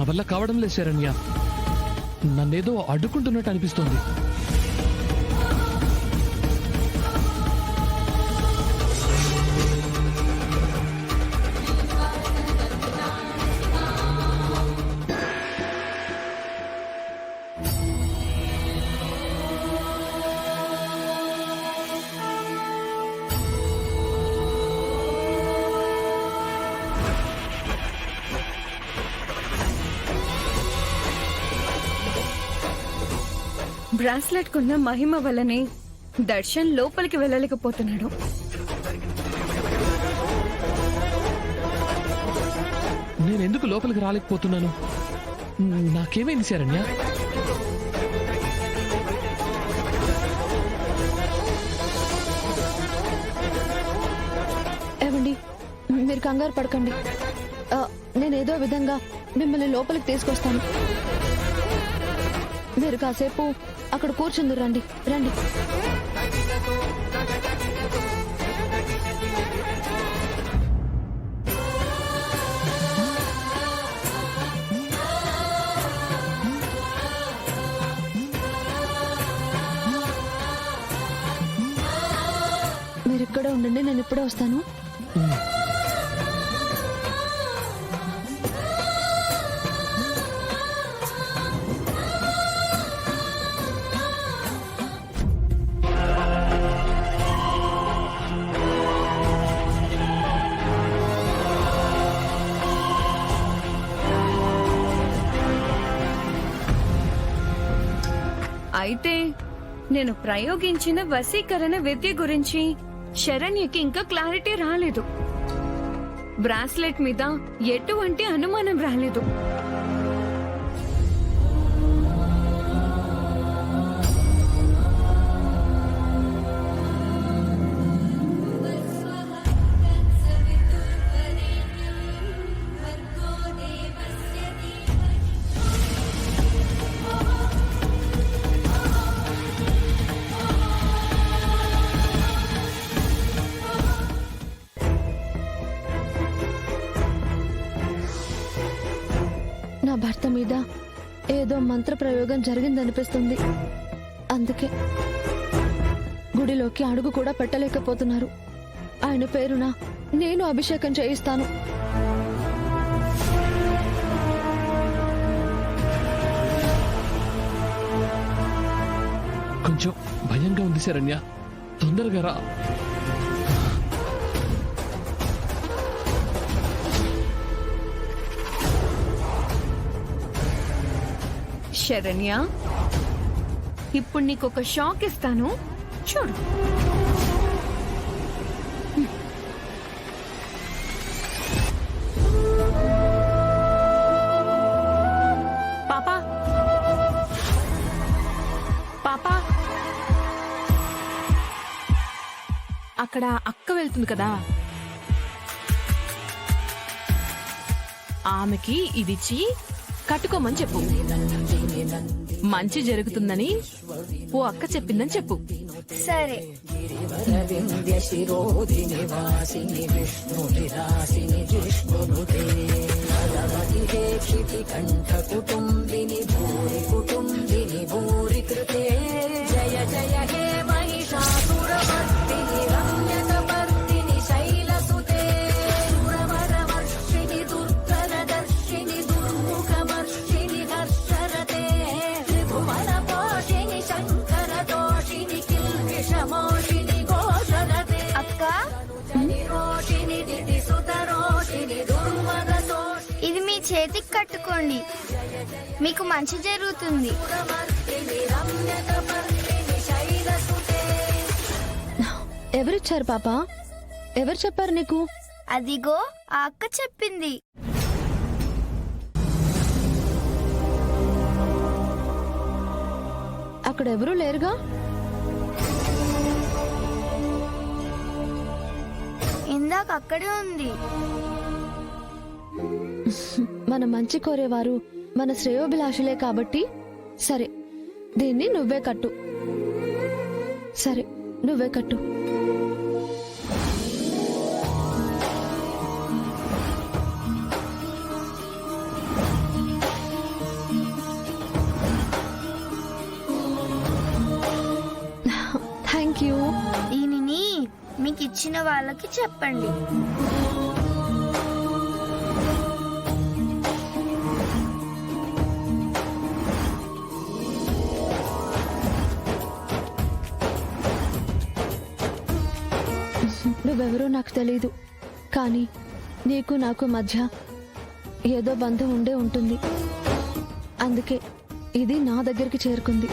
నా వల్ల కావడం లేదు శరణ్య. నన్నేదో అడ్డుకుంటున్నట్టు అనిపిస్తోంది. బ్రాస్లెట్ కున్న మహిమ వల్లనే దర్శన్ లోపలికి వెళ్ళలేకపోతున్నాడు. నేనెందుకు లోపలికి రాలేకపోతున్నాను? నాకేమైంది శరణ్య? ఏమండి, మీరు కంగారు పడకండి. నేనేదో విధంగా మిమ్మల్ని లోపలికి తీసుకొస్తాను. మీరు కాసేపు అక్కడ కూర్చుంది. రండి రండి. మీరు ఇక్కడే ఉండండి, నేను ఇప్పుడే వస్తాను. అయితే నేను ప్రయోగించిన వశీకరణ విద్య గురించి శరణ్యకి ఇంకా క్లారిటీ రాలేదు. బ్రాస్లెట్ మీద ఎటువంటి అనుమానం రాలేదు. నా భర్త మీద ఏదో మంత్ర ప్రయోగం జరిగిందనిపిస్తుంది. అందుకే గుడిలోకి అడుగు కూడా పెట్టలేకపోతున్నారు. ఆయన పేరున నేను అభిషేకం చేయిస్తాను. కొంచెం భయంగా ఉంది శరణ్య, తొందరగా రా. శరణ్య, ఇప్పుడు నీకొక షాక్ ఇస్తాను, చూడు. పాపా, పాపా, అక్కడ అక్క వెళ్తుంది కదా, ఆమెకి ఇదిచ్చి కట్టుకోమని చెప్పు. మంచి జరుగుతుందని ఓ అక్క చెప్పిందని చెప్పు. సరే. జయ జయ హే మహిషాసురమర్దిని రమ్యకపర్దిని శైలసుతే సురవరవర్షిణి దుర్గరదర్శిని దుర్ముఖమర్షిణి హర్షరతే త్రిభువనపోషిణి శంకరదోషిని కిల్విషమోషిని ఘోషరతే అక్క, రోషిని దితిసుతరోషిని దుర్మదోషిని. ఇది మీ చేతికి కట్టుకోండి, మీకు మంచి జరుగుతుంది. ఎవరిచ్చారు పాపా? ఎవరు చెప్పారు నీకు? అదిగో ఆ అక్క చెప్పింది. అక్కడ ఎవరూ లేరుగా? ఇందాక అక్కడే ఉంది. మన మంచి కోరేవారు మన శ్రేయోభిలాషులే కాబట్టి సరే, దీన్ని నువ్వే కట్టు. సరే, నువ్వే కట్టు. మీకు ఇచ్చిన వాళ్ళకి చెప్పండి. నువ్వెవరో నాకు తెలీదు, కానీ నీకు నాకు మధ్య ఏదో బంధం ఉండే ఉంటుంది. అందుకే ఇది నా దగ్గరికి చేరుకుంది.